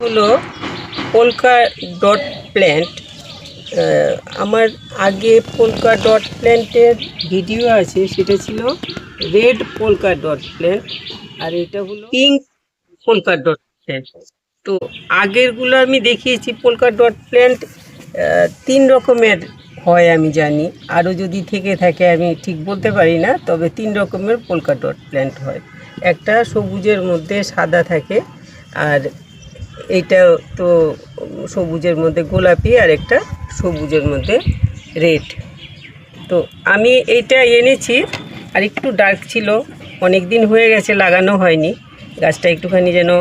হলো polka dot plant. আমার আগে পোলকা ডট প্ল্যান্টের ভিডিও আছে, সেটা ছিল রেড পোলকা ডট প্ল্যান্ট, আর এটা হলো পিঙ্ক পোলকা ডট প্ল্যান্ট। তো আগেরগুলো আমি দেখিয়েছি পোলকা ডট প্ল্যান্ট 3 রকমের হয় আমি জানি, আরও যদি থেকে থাকে আমি ঠিক বলতে পারি না, তবে 3 রকমের পোলকা ডট প্ল্যান্ট হয়। একটা সবুজের মধ্যে সাদা থাকে, আর এইটা তো সবুজের মধ্যে গোলাপি, আর একটা সবুজের মধ্যে রেড। তো আমি এইটা এনেছি, আর একটু ডার্ক ছিল, অনেক দিন হয়ে গেছে লাগানো হয়নি, গাছটা একটুখানি যেন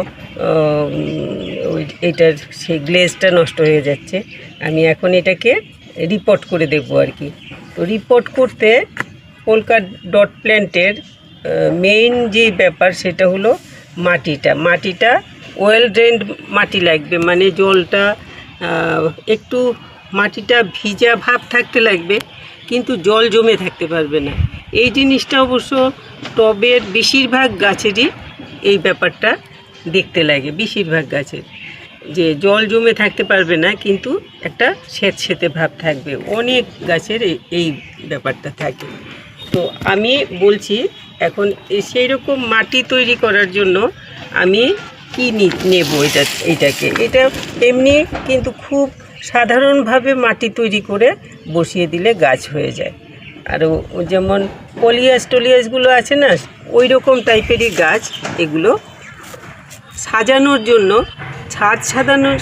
এইটার সেই গ্লেজটা নষ্ট হয়ে যাচ্ছে। আমি এখন এটাকে রিপোর্ট করে দেবো আর কি। তো রিপোর্ট করতে পোলকা ডট প্ল্যান্টের মেইন যে ব্যাপার সেটা হলো মাটিটা ওয়েল ড্রেনড মাটি লাগবে, মানে জলটা একটু মাটিটা ভিজা ভাব থাকতে লাগবে, কিন্তু জল জমে থাকতে পারবে না। এই জিনিসটা অবশ্য টবের বেশিরভাগ গাছেরই এই ব্যাপারটা দেখতে লাগে, বেশিরভাগ গাছের, যে জল জমে থাকতে পারবে না, কিন্তু একটা স্যাঁতস্যাঁতে ভাব থাকবে। অনেক গাছের এই ব্যাপারটা থাকে। তো আমি বলছি এখন সেই রকম মাটি তৈরি করার জন্য আমি কি নেব, এটা এমনি কিন্তু খুব সাধারণভাবে মাটি তৈরি করে বসিয়ে দিলে গাছ হয়ে যায়। আর যেমন টলিয়াসগুলো আছে না, ওই রকম টাইপেরই গাছ এগুলো। সাজানোর জন্য ছাদ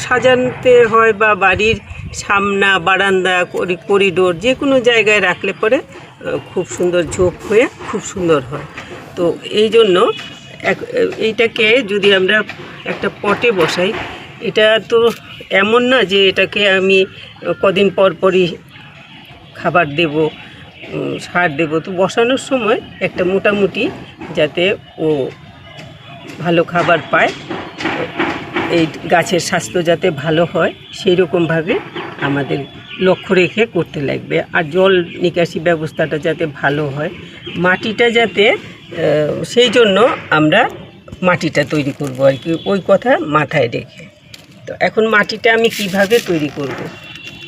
সাজাতে হয়, বা বাড়ির সামনা, বারান্দা, করিডোর, যে কোনো জায়গায় রাখলে পরে খুব সুন্দর ঝোপ হয়ে খুব সুন্দর হয়। তো এই জন্য এইটাকে যদি আমরা একটা পটে বসাই, এটা তো এমন না যে এটাকে আমি কদিন পরই খাবার দেব, সার দেব। তো বসানোর সময় একটা মোটামুটি যাতে ও ভালো খাবার পায়, এই গাছের স্বাস্থ্য যাতে ভালো হয়, সেই রকমভাবে আমাদের লক্ষ্য রেখে করতে লাগবে। আর জল নিকাশি ব্যবস্থাটা যাতে ভালো হয়, মাটিটা যাতে, সেই জন্য আমরা মাটিটা তৈরি করব আর কি, ওই কথা মাথায় রেখে। তো এখন মাটিটা আমি কিভাবে তৈরি করব,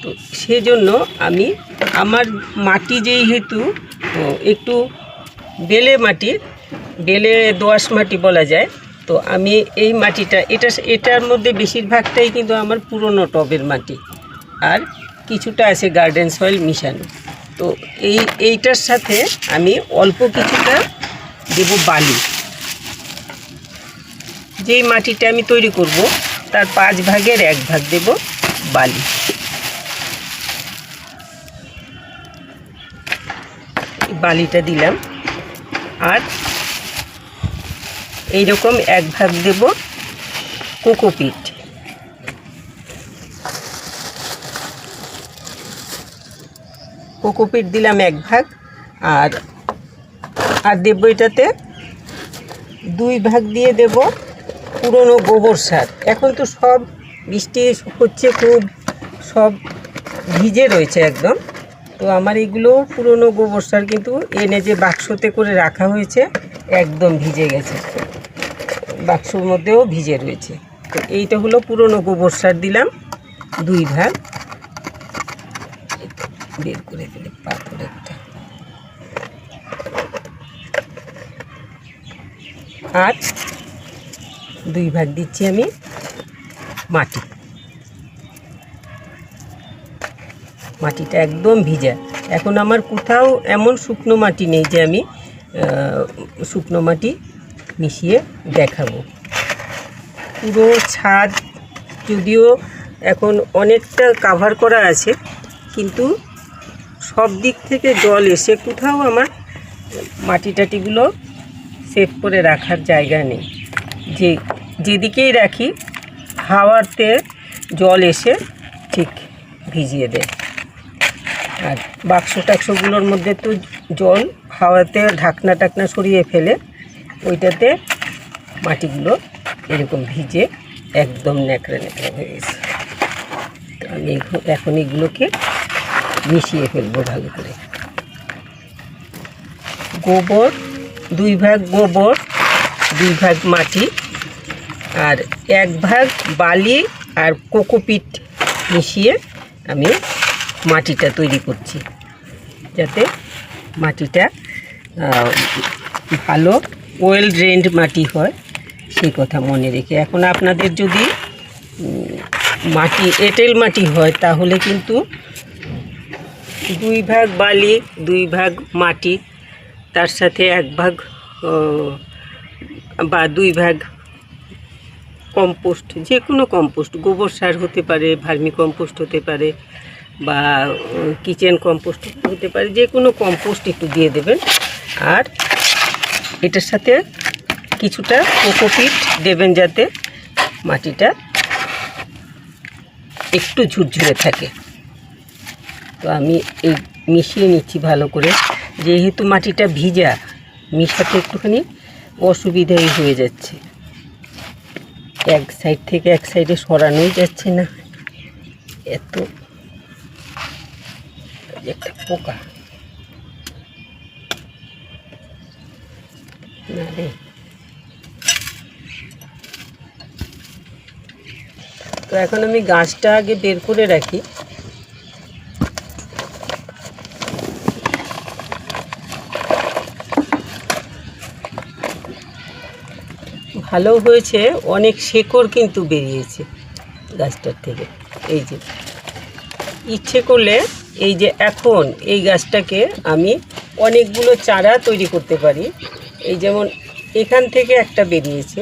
তো সেজন্য আমি আমার মাটি যেহেতু একটু বেলে দোআঁশ মাটি বলা যায়, তো আমি এই মাটিটা এটার মধ্যে বেশিরভাগটাই কিন্তু আমার পুরনো টবের মাটি, আর কিছুটা আছে গার্ডেন সয়েল মিশানো। তো এইটার সাথে আমি অল্প কিছুটা দেব বালি। যেই মাটিটা আমি তৈরি করব তার 5 ভাগের 1 ভাগ দেব বালি। বালিটা দিলাম, আর এইরকম 1 ভাগ দেব কোকোপিট। দিলাম 1 ভাগ, আর দেব এটাতে 2 ভাগ দিয়ে দেব পুরনো গোবর সার। এখন তো সব বৃষ্টি হচ্ছে, খুব সব ভিজে রয়েছে একদম। তো আমার এগুলো পুরনো গোবর সার, কিন্তু এনে যে বাক্সতে করে রাখা হয়েছে একদম ভিজে গেছে, বাক্সর মধ্যেও ভিজে রয়েছে। তো এইটা হলো পুরনো গোবর সার, দিলাম 2 ভাগ। বের করে দিলে পাথর একটা। আর 2 ভাগ দিচ্ছি আমি মাটিটা একদম ভিজা। এখন আমার কোথাও এমন শুকনো মাটি নেই যে আমি শুকনো মাটি মিশিয়ে দেখাবো। পুরো ছাদ যদিও এখন অনেকটা কাভার করা আছে, কিন্তু সব দিক থেকে জল এসে কোথাও আমার মাটিগুলো সেভ করে রাখার জায়গা নেই। যেদিকেই রাখি হাওয়াতে জল এসে ঠিক ভিজিয়ে দেয়। আর বাক্সগুলোর মধ্যে তো জল হাওয়াতে ঢাকনা সরিয়ে ফেলে, ওইটাতে মাটিগুলো এরকম ভিজে একদম ন্যাকড়া হয়ে গেছে। তো আমি এখন এগুলোকে মিশিয়ে ফেলবো ভালো করে। গোবর 2 ভাগ, 2 ভাগ মাটি, আর 1 ভাগ বালি আর কোকোপিট মিশিয়ে আমি মাটিটা তৈরি করছি, যাতে মাটিটা ভালো ওয়েল ড্রেনড মাটি হয়, সেই কথা মনে রেখে। এখন আপনাদের যদি মাটি এঁটেল মাটি হয় তাহলে কিন্তু 2 ভাগ বালি 2 ভাগ মাটি, তার সাথে 1 ভাগ বা 2 ভাগ কম্পোস্ট, যে কোনো কম্পোস্ট, গোবর সার হতে পারে, ভার্মি কম্পোস্ট হতে পারে, বা কিচেন কম্পোস্ট হতে পারে, যে কোনো কম্পোস্ট একটু দিয়ে দেবেন। আর এটার সাথে কিছুটা কোকোপিট দেবেন, যাতে মাটিটা একটু ঝুরঝুরে থাকে। তো আমি এই মিশিয়ে নিচ্ছি ভালো করে, যেহেতু মাটিটা ভিজা, মিশাতে একটুখানি অসুবিধাই হয়ে যাচ্ছে, এক সাইড থেকে এক সাইডে সরানোই যাচ্ছে না, এত একটা পোকা না রে। তো এখন আমি গাছটা আগে বের করে রাখি। ভালো হয়েছে, অনেক শেকড় কিন্তু বেরিয়েছে গাছটার থেকে। এই যে ইচ্ছে করলে এই যে এখন এই গাছটাকে আমি অনেকগুলো চারা তৈরি করতে পারি। এই যেমন এখান থেকে একটা বেরিয়েছে,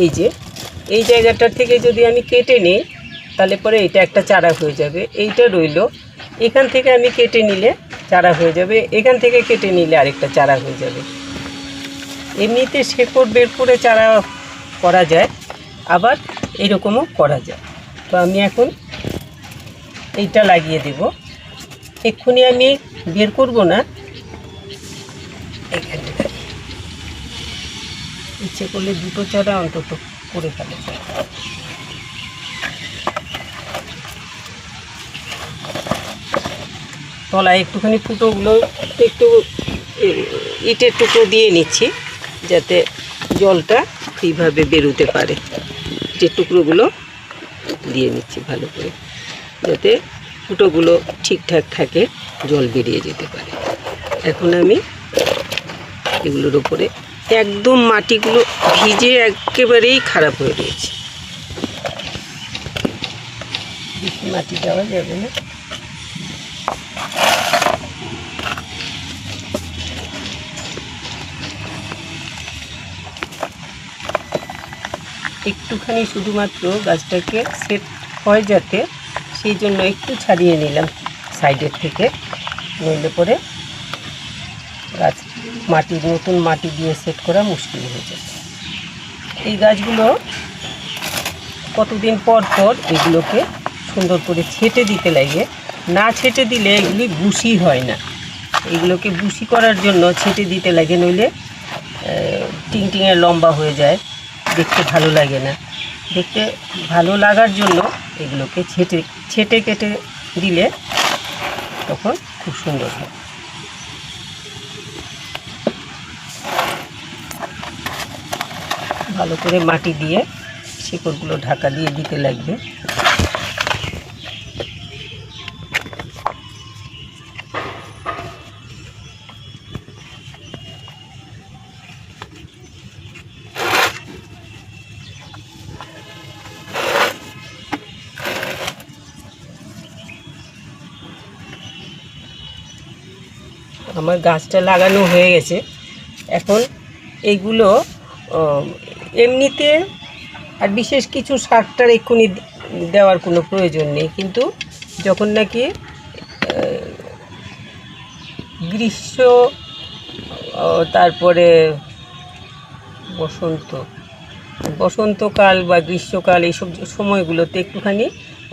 এই যে এই জায়গাটার থেকে যদি আমি কেটে নিই তাহলে পরে এটা একটা চারা হয়ে যাবে, এইটা রইল। এখান থেকে আমি কেটে নিলে চারা হয়ে যাবে, এখান থেকে কেটে নিলে আরেকটা চারা হয়ে যাবে। এমনিতে শেকড় বের করে চারা করা যায়, আবার এরকমও করা যায়। তো আমি এখন এইটা লাগিয়ে দেব, এক্ষুনি আমি বের করব না, এখানে ইচ্ছে করলে 2টো চারা অন্তত করে ফেলা যায়। তলায় একটুখানি ফুটোগুলো একটু ইটের টুকরো দিয়ে নিচ্ছি, যাতে জলটা ফ্রিভাবে বেরোতে পারে। ইটের টুকরোগুলো দিয়ে নিচ্ছি ভালো করে, যাতে ফুটোগুলো ঠিকঠাক থাকে, জল বেরিয়ে যেতে পারে। এখন আমি এগুলোর ওপরে একদম মাটিগুলো ভিজে একেবারেই খারাপ হয়ে রয়েছে, বেশি মাটি দেওয়া যাবে না। একটুখানি শুধুমাত্র গাছটাকে সেট হয় যাতে, সেই জন্য একটু ছাড়িয়ে নিলাম সাইডের থেকে, নইলে পরে গাছ নতুন মাটি দিয়ে সেট করা মুশকিল হয়ে যাবে। এই গাছগুলো কতদিন পর পর এগুলোকে সুন্দর করে ছেটে দিতে লাগে, না ছেটে দিলে এগুলি বুশি হয় না। এগুলোকে বুশি করার জন্য ছেটে দিতে লাগে, নইলে টিংটিংয়ে লম্বা হয়ে যায়, দেখতে ভালো লাগে না। দেখতে ভালো লাগার জন্য এগুলোকে ছেটে কেটে দিলে তখন খুব সুন্দর হয়। ভালো করে মাটি দিয়ে শিকড়গুলো ঢাকা দিয়ে দিতে লাগবে। আমার গাছটা লাগানো হয়ে গেছে। এখন এইগুলো এমনিতে আর বিশেষ কিছু সারটার এক্ষুনি দেওয়ার কোনো প্রয়োজন নেই, কিন্তু যখন নাকি গ্রীষ্ম তারপরে বসন্তকাল বা গ্রীষ্মকাল, এইসব সময়গুলোতে একটুখানি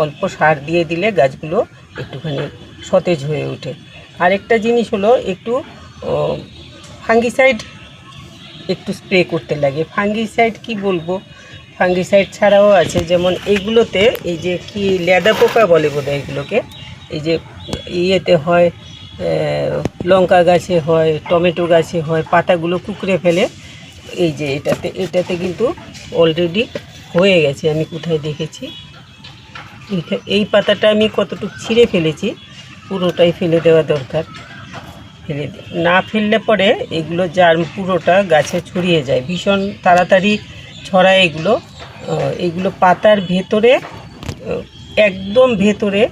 অল্প সার দিয়ে দিলে গাছগুলো একটুখানি সতেজ হয়ে ওঠে। আরেকটা জিনিস হলো, একটু ফাঙ্গিসাইড একটু স্প্রে করতে লাগে। ফাঙ্গিসাইড কি বলবো, ফাঙ্গিসাইড ছাড়াও আছে, যেমন এইগুলোতে এই যে কি লেদা পোকা বলে বোধহয় এগুলোকে, এই যে ইয়েতে হয়, লঙ্কা গাছে হয়, টমেটো গাছে হয়, পাতাগুলো কুকড়ে ফেলে। এই যে এটাতে কিন্তু অলরেডি হয়ে গেছে, আমি কোথায় দেখেছি। এই পাতাটা আমি কতটুকু ছিঁড়ে ফেলেছি, পুরোটাই ফেলে দেওয়া দরকার। না ফেললে পরে এগুলো জার্ম পুরোটা গাছে ছড়িয়ে যায়, ভীষণ তাড়াতাড়ি ছড়ায় এগুলো। এগুলো পাতার ভেতরে, একদম ভেতরে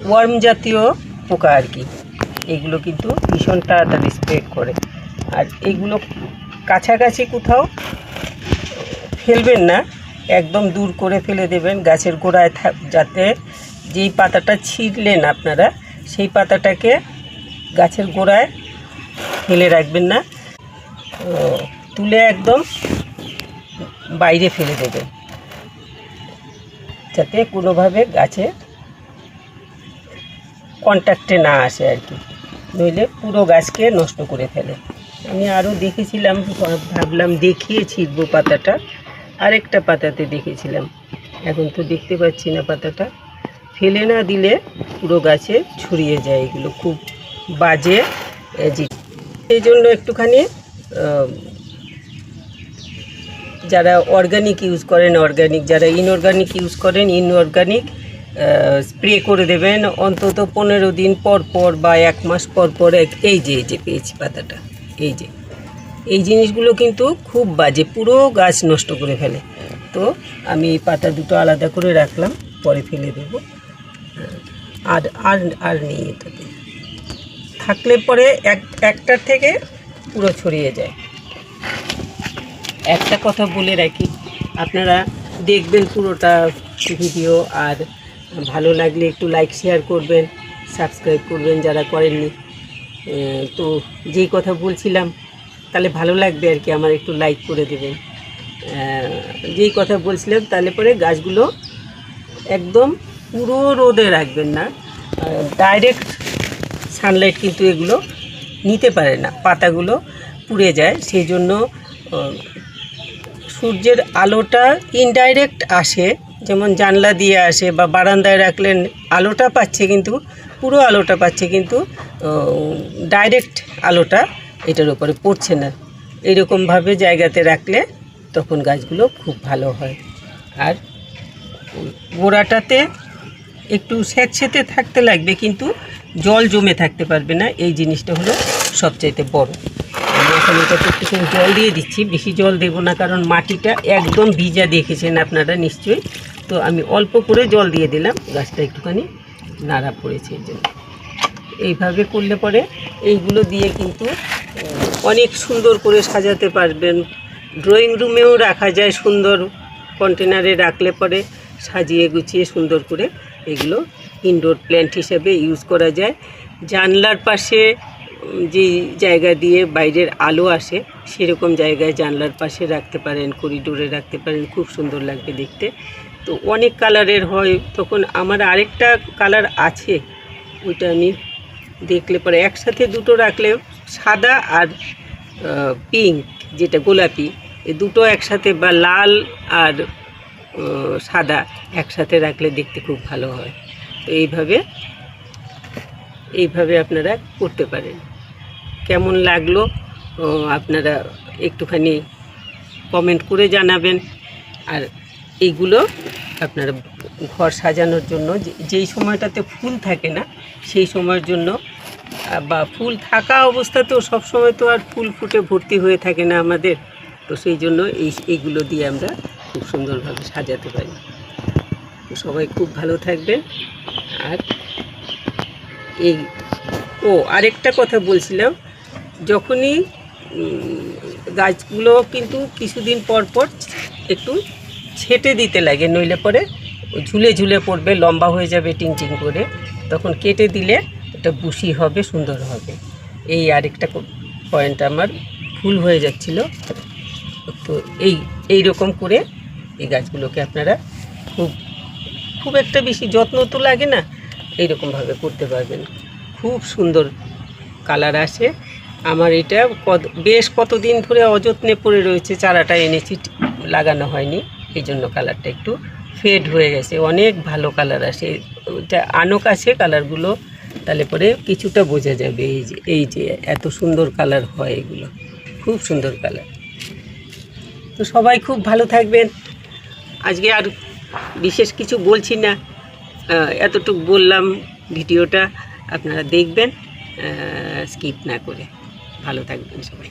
ওয়ার্ম জাতীয় পোকা আর কি, এগুলো কিন্তু ভীষণ তাড়াতাড়ি স্প্রেড করে। আর এগুলো কাছাকাছি কোথাও ফেলবেন না, একদম দূর করে ফেলে দেবেন গাছের গোড়ায়, যাতে যেই পাতাটা ছিঁড়লেন আপনারা সেই পাতাটাকে গাছের গোড়ায় ফেলে রাখবেন না, তুলে একদম বাইরে ফেলে দেবেন, যাতে কোনোভাবে গাছে কন্ট্যাক্টে না আসে আর কি, নইলে পুরো গাছকে নষ্ট করে ফেলে। আমি আরও দেখেছিলাম, ভাবলাম দেখিয়ে ছিঁড়বো পাতাটা, আরেকটা পাতাতে দেখেছিলাম, এখন তো দেখতে পাচ্ছি না পাতাটা। ফেলে না দিলে পুরো গাছে ছড়িয়ে যায়, এগুলো খুব বাজে জিনিস। এই জন্য একটুখানি যারা অর্গানিক ইউজ করেন অর্গানিক, যারা ইনঅর্গানিক ইউজ করেন ইনঅর্গানিক স্প্রে করে দেবেন অন্তত 15 দিন পর পর বা 1 মাস পর পর। এই যে পেয়েছি পাতাটা, এই জিনিসগুলো কিন্তু খুব বাজে, পুরো গাছ নষ্ট করে ফেলে। তো আমি এই পাতা দুটো আলাদা করে রাখলাম, পরে ফেলে দেব। আর আর আর নেই, এটাতে থাকলে পরে একটার থেকে পুরো ছড়িয়ে যায়। একটা কথা বলে রাখি, আপনারা দেখবেন পুরোটা ভিডিও, আর ভালো লাগলে একটু লাইক শেয়ার করবেন, সাবস্ক্রাইব করবেন যারা করেননি। তো যেই কথা বলছিলাম তাহলে ভালো লাগবে আর কি, আমার একটু লাইক করে দেবেন। যেই কথা বলছিলাম, তাহলে পরে গাছগুলো একদম পুরো রোদে রাখবেন না, ডাইরেক্ট সানলাইট কিন্তু এগুলো নিতে পারে না, পাতাগুলো পুড়ে যায়। সেই জন্য সূর্যের আলোটা ইনডাইরেক্ট আসে, যেমন জানলা দিয়ে আসে বা বারান্দায় রাখলেন আলোটা পাচ্ছে, কিন্তু পুরো আলোটা পাচ্ছে, কিন্তু ডাইরেক্ট আলোটা এটার উপরে পড়ছে না। এরকমভাবে জায়গাতে রাখলে তখন গাছগুলো খুব ভালো হয়। আর গোড়াটাতে একটু স্যাঁতসেঁতে থাকতে লাগবে, কিন্তু জল জমে থাকতে পারবে না, এই জিনিসটা হলো সবচাইতে বড়। আমি এখন এটাতে একটুখানি জল দিয়ে দিচ্ছি, বেশি জল দেবো না, কারণ মাটিটা একদম ভিজা দেখেছেন আপনারা নিশ্চয়ই। তো আমি অল্প করে জল দিয়ে দিলাম, গাছটা একটুখানি নাড়া পড়েছে এই জন্য। এইভাবে করলে পরে এইগুলো দিয়ে কিন্তু অনেক সুন্দর করে সাজাতে পারবেন। ড্রয়িং রুমেও রাখা যায়, সুন্দর কন্টেনারে রাখলে পরে সাজিয়ে গুছিয়ে সুন্দর করে এগুলো ইনডোর প্ল্যান্ট হিসেবে ইউজ করা যায়। জানলার পাশে যে জায়গা দিয়ে বাইরের আলো আসে সেরকম জায়গায় জানলার পাশে রাখতে পারেন, করিডোরে রাখতে পারেন, খুব সুন্দর লাগবে দেখতে। তো অনেক কালারের হয়, তখন আমার আরেকটা কালার আছে, ওইটা আমি দেখলে পরে একসাথে দুটো রাখলে, সাদা আর পিঙ্ক যেটা গোলাপি, এই দুটো একসাথে, বা লাল আর সাদা একসাথে রাখলে দেখতে খুব ভালো হয়। তো এইভাবে আপনারা করতে পারেন। কেমন লাগলো আপনারা একটুখানি কমেন্ট করে জানাবেন। আর এইগুলো আপনারা ঘর সাজানোর জন্য, যেই সময়টাতে ফুল থাকে না সেই সময়ের জন্য, বা ফুল থাকা অবস্থাতেও সবসময় তো আর ফুল ফুটে ভর্তি হয়ে থাকে না আমাদের, তো সেই জন্য এইগুলো দিয়ে আমরা খুব সুন্দরভাবে সাজাতে পারি। তো সবাই খুব ভালো থাকবেন। আর আরেকটা কথা বলছিলাম, যখনই গাছগুলো কিন্তু কিছুদিন পর পর একটু ছেটে দিতে লাগে, নইলে পরে ঝুলে ঝুলে পড়বে, লম্বা হয়ে যাবে টিং টিং করে, তখন কেটে দিলে এটা বুশি হবে, সুন্দর হবে। এই আরেকটা পয়েন্ট আমার ভুল হয়ে যাচ্ছিল। তো এই রকম করে এই গাছগুলোকে আপনারা খুব একটা বেশি যত্ন তো লাগে না, এইরকমভাবে করতে পারবেন, খুব সুন্দর কালার আসে। আমার এটা বেশ কতদিন ধরে অযত্নে পড়ে রয়েছে, চারাটা এনেছি লাগানো হয়নি, এই জন্য কালারটা একটু ফেড হয়ে গেছে। অনেক ভালো কালার আসে, ওইটা আনক আছে কালারগুলো, তাহলে পরে কিছুটা বোঝা যাবে এই যে এত সুন্দর কালার হয়, এগুলো খুব সুন্দর কালার। তো সবাই খুব ভালো থাকবেন। আজকে আর বিশেষ কিছু বলছি না, এতটুকু বললাম। ভিডিওটা আপনারা দেখবেন স্কিপ না করে। ভালো থাকবেন সবাই।